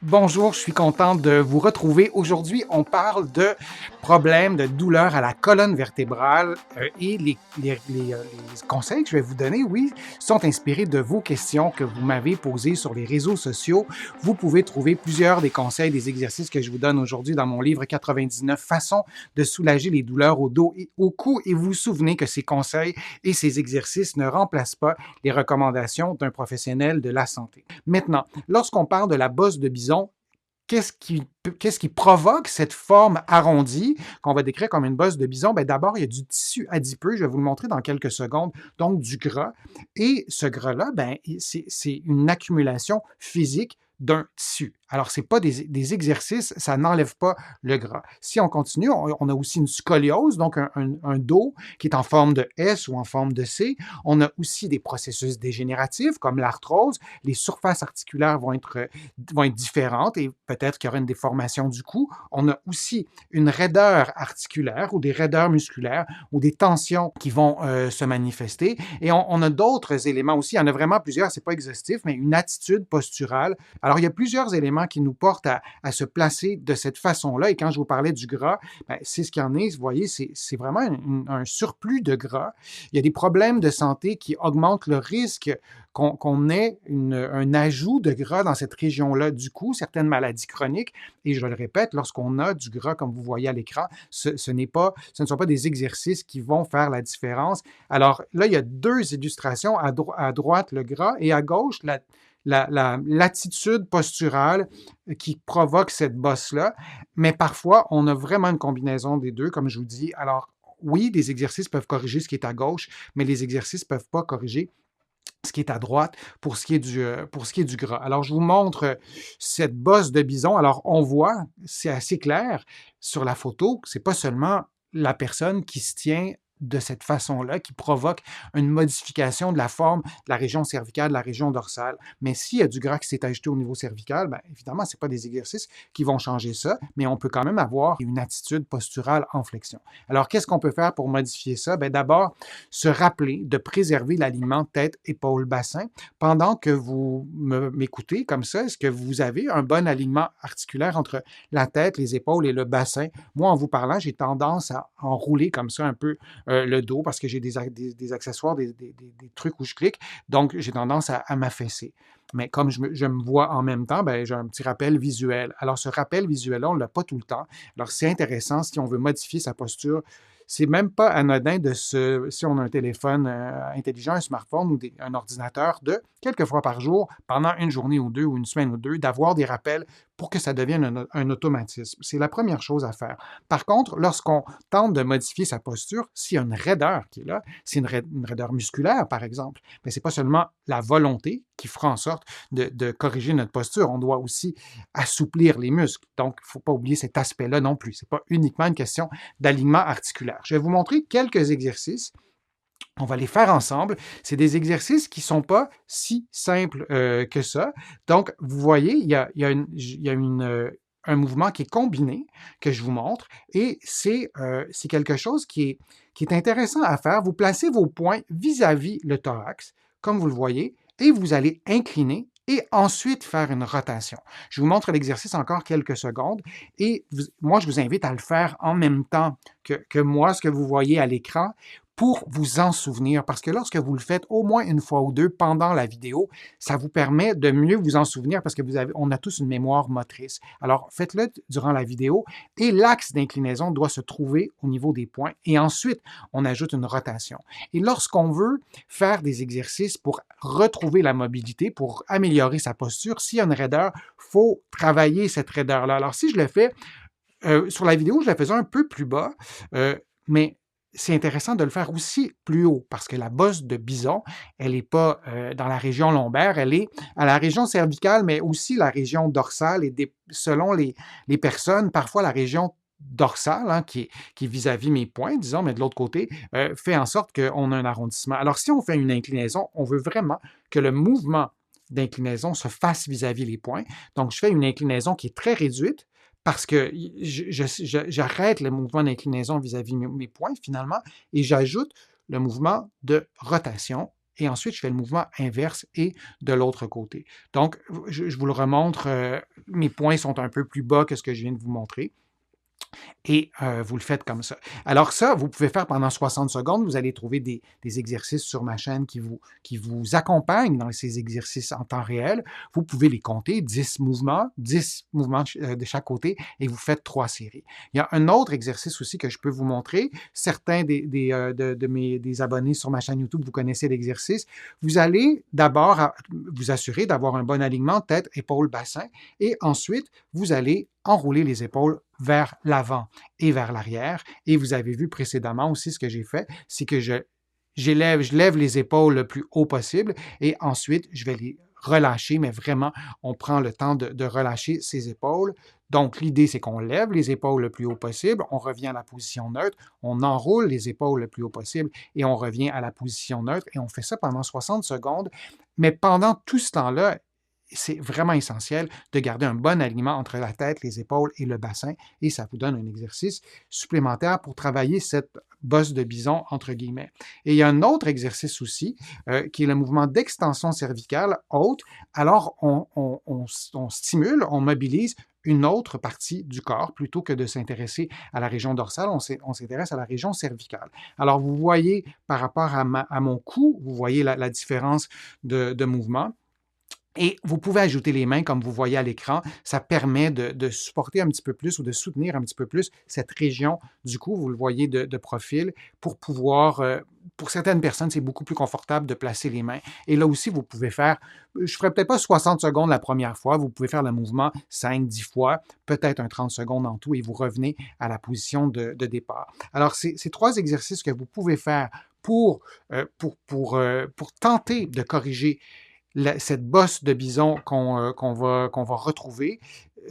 Bonjour, je suis content de vous retrouver. Aujourd'hui, on parle de problèmes de douleur à la colonne vertébrale et les conseils que je vais vous donner, oui, sont inspirés de vos questions que vous m'avez posées sur les réseaux sociaux. Vous pouvez trouver plusieurs des conseils, des exercices que je vous donne aujourd'hui dans mon livre 99 façons de soulager les douleurs au dos et au cou. Et vous vous souvenez que ces conseils et ces exercices ne remplacent pas les recommandations d'un professionnel de la santé. Maintenant, lorsqu'on parle de la bosse de bison, qu'est-ce qui provoque cette forme arrondie qu'on va décrire comme une bosse de bison? Bien, d'abord, il y a du tissu adipeux, je vais vous le montrer dans quelques secondes, donc du gras. Et ce gras-là, ben, c'est une accumulation physique d'un tissu. Alors, ce n'est pas des exercices, ça n'enlève pas le gras. Si on continue, on a aussi une scoliose, donc un dos qui est en forme de S ou en forme de C. On a aussi des processus dégénératifs comme l'arthrose. Les surfaces articulaires vont être différentes et peut-être qu'il y aura une déformation du cou. On a aussi une raideur articulaire ou des raideurs musculaires ou des tensions qui vont se manifester. Et on a d'autres éléments aussi. Il y en a vraiment plusieurs, c'est pas exhaustif, mais une attitude posturale. Alors, il y a plusieurs éléments qui nous portent à se placer de cette façon-là. Et quand je vous parlais du gras, ben, c'est ce qu'il y en est. Vous voyez, c'est vraiment un surplus de gras. Il y a des problèmes de santé qui augmentent le risque qu'on ait un ajout de gras dans cette région-là du cou, certaines maladies chroniques. Et je le répète, lorsqu'on a du gras, comme vous voyez à l'écran, ce ne sont pas des exercices qui vont faire la différence. Alors là, il y a deux illustrations. À droite, le gras, et à gauche, l'attitude posturale qui provoque cette bosse-là. Mais parfois, on a vraiment une combinaison des deux, comme je vous dis. Alors, oui, des exercices peuvent corriger ce qui est à gauche, mais les exercices ne peuvent pas corriger ce qui est à droite pour ce qui est du gras. Alors, je vous montre cette bosse de bison. Alors, on voit, c'est assez clair sur la photo, que ce n'est pas seulement la personne qui se tient de cette façon-là, qui provoque une modification de la forme de la région cervicale, de la région dorsale. Mais s'il y a du gras qui s'est ajouté au niveau cervical, bien, évidemment, ce n'est pas des exercices qui vont changer ça, mais on peut quand même avoir une attitude posturale en flexion. Alors, qu'est-ce qu'on peut faire pour modifier ça? Bien, d'abord, se rappeler de préserver l'alignement tête, épaule, bassin. Pendant que vous m'écoutez comme ça, est-ce que vous avez un bon alignement articulaire entre la tête, les épaules et le bassin? Moi, en vous parlant, j'ai tendance à enrouler comme ça un peu le dos parce que j'ai des accessoires, des trucs où je clique. Donc, j'ai tendance à m'affaisser. Mais comme je me vois en même temps, ben, j'ai un petit rappel visuel. Alors, ce rappel visuel-là, on ne l'a pas tout le temps. Alors, c'est intéressant si on veut modifier sa posture. C'est même pas anodin si on a un téléphone intelligent, un smartphone ou un ordinateur, de quelques fois par jour, pendant une journée ou deux ou une semaine ou deux, d'avoir des rappels pour que ça devienne un automatisme. C'est la première chose à faire. Par contre, lorsqu'on tente de modifier sa posture, s'il y a une raideur qui est là, c'est une raideur musculaire, par exemple, mais ce n'est pas seulement la volonté qui fera en sorte de corriger notre posture. On doit aussi assouplir les muscles. Donc, il ne faut pas oublier cet aspect-là non plus. Ce n'est pas uniquement une question d'alignement articulaire. Je vais vous montrer quelques exercices. On va les faire ensemble. C'est des exercices qui ne sont pas si simples que ça. Donc, vous voyez, il y a un mouvement qui est combiné, que je vous montre, et c'est quelque chose qui est intéressant à faire. Vous placez vos poings vis-à-vis le thorax, comme vous le voyez, et vous allez incliner et ensuite faire une rotation. Je vous montre l'exercice encore quelques secondes, et moi, je vous invite à le faire en même temps que moi, ce que vous voyez à l'écran, pour vous en souvenir, parce que lorsque vous le faites au moins une fois ou deux pendant la vidéo, ça vous permet de mieux vous en souvenir parce que on a tous une mémoire motrice. Alors, faites-le durant la vidéo et l'axe d'inclinaison doit se trouver au niveau des points et ensuite, on ajoute une rotation. Et lorsqu'on veut faire des exercices pour retrouver la mobilité, pour améliorer sa posture, s'il y a une raideur, il faut travailler cette raideur-là. Alors, si je le fais, sur la vidéo, je la faisais un peu plus bas, mais c'est intéressant de le faire aussi plus haut parce que la bosse de bison, elle n'est pas dans la région lombaire, elle est à la région cervicale, mais aussi la région dorsale et selon les personnes, parfois la région dorsale, hein, qui est vis-à-vis mes poings, disons, mais de l'autre côté, fait en sorte qu'on a un arrondissement. Alors, si on fait une inclinaison, on veut vraiment que le mouvement d'inclinaison se fasse vis-à-vis les poings. Donc, je fais une inclinaison qui est très réduite, parce que j'arrête le mouvement d'inclinaison vis-à-vis mes poings, finalement, et j'ajoute le mouvement de rotation et ensuite je fais le mouvement inverse et de l'autre côté. Donc, je vous le remontre, mes poings sont un peu plus bas que ce que je viens de vous montrer. Et vous le faites comme ça. Alors ça, vous pouvez faire pendant 60 secondes. Vous allez trouver des exercices sur ma chaîne qui vous accompagnent dans ces exercices en temps réel. Vous pouvez les compter, 10 mouvements de chaque côté, et vous faites 3 séries. Il y a un autre exercice aussi que je peux vous montrer. Certains des abonnés sur ma chaîne YouTube, vous connaissez l'exercice. Vous allez d'abord vous assurer d'avoir un bon alignement tête, épaules, bassin, et ensuite, vous allez enrouler les épaules vers l'avant et vers l'arrière. Et vous avez vu précédemment aussi ce que j'ai fait, c'est que je lève les épaules le plus haut possible et ensuite, je vais les relâcher, mais vraiment, on prend le temps de relâcher ses épaules. Donc, l'idée, c'est qu'on lève les épaules le plus haut possible, on revient à la position neutre, on enroule les épaules le plus haut possible et on revient à la position neutre et on fait ça pendant 60 secondes. Mais pendant tout ce temps-là, c'est vraiment essentiel de garder un bon alignement entre la tête, les épaules et le bassin et ça vous donne un exercice supplémentaire pour travailler cette bosse de bison, entre guillemets. Et il y a un autre exercice aussi qui est le mouvement d'extension cervicale haute. Alors, on stimule, on mobilise une autre partie du corps plutôt que de s'intéresser à la région dorsale, on s'intéresse à la région cervicale. Alors, vous voyez par rapport à mon cou, vous voyez la différence de mouvement. Et vous pouvez ajouter les mains comme vous voyez à l'écran. Ça permet de supporter un petit peu plus ou de soutenir un petit peu plus cette région du cou. Vous le voyez de profil pour pouvoir, pour certaines personnes, c'est beaucoup plus confortable de placer les mains. Et là aussi, vous pouvez faire, je ne ferai peut-être pas 60 secondes la première fois, vous pouvez faire le mouvement 5-10 fois, peut-être un 30 secondes en tout et vous revenez à la position de départ. Alors, c'est 3 exercices que vous pouvez faire pour tenter de corriger cette bosse de bison qu'on va retrouver.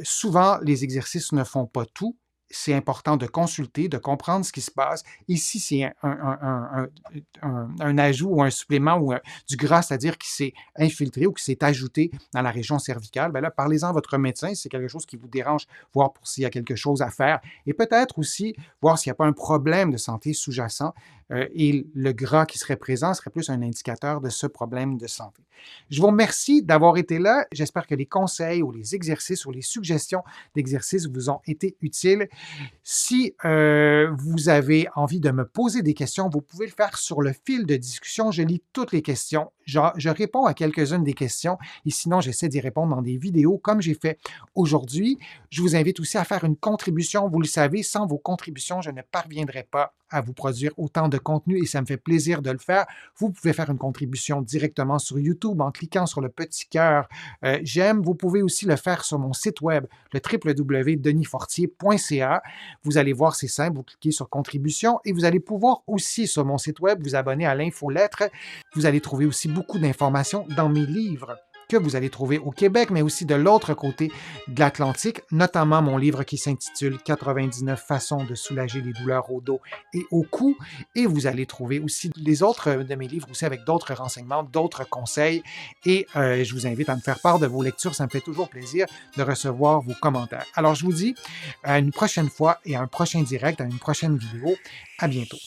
Souvent, les exercices ne font pas tout. C'est important de consulter, de comprendre ce qui se passe. Ici, c'est un ajout ou un supplément ou du gras, c'est-à-dire qui s'est infiltré ou qui s'est ajouté dans la région cervicale. Bien là, parlez-en à votre médecin si c'est quelque chose qui vous dérange, voir pour s'il y a quelque chose à faire. Et peut-être aussi voir s'il n'y a pas un problème de santé sous-jacent. Et le gras qui serait présent serait plus un indicateur de ce problème de santé. Je vous remercie d'avoir été là. J'espère que les conseils ou les exercices ou les suggestions d'exercices vous ont été utiles. Si vous avez envie de me poser des questions, vous pouvez le faire sur le fil de discussion. Je lis toutes les questions. Je réponds à quelques-unes des questions et sinon, j'essaie d'y répondre dans des vidéos comme j'ai fait aujourd'hui. Je vous invite aussi à faire une contribution. Vous le savez, sans vos contributions, je ne parviendrai pas à vous produire autant de contenu et ça me fait plaisir de le faire. Vous pouvez faire une contribution directement sur YouTube en cliquant sur le petit cœur j'aime. Vous pouvez aussi le faire sur mon site web, le www.denisfortier.ca. Vous allez voir, c'est simple, vous cliquez sur contribution et vous allez pouvoir aussi sur mon site web vous abonner à l'infolettre. Vous allez trouver aussi beaucoup d'informations dans mes livres que vous allez trouver au Québec, mais aussi de l'autre côté de l'Atlantique, notamment mon livre qui s'intitule « 99 façons de soulager les douleurs au dos et au cou ». Et vous allez trouver aussi les autres de mes livres aussi avec d'autres renseignements, d'autres conseils. Et je vous invite à me faire part de vos lectures. Ça me fait toujours plaisir de recevoir vos commentaires. Alors, je vous dis à une prochaine fois et à un prochain direct, à une prochaine vidéo. À bientôt.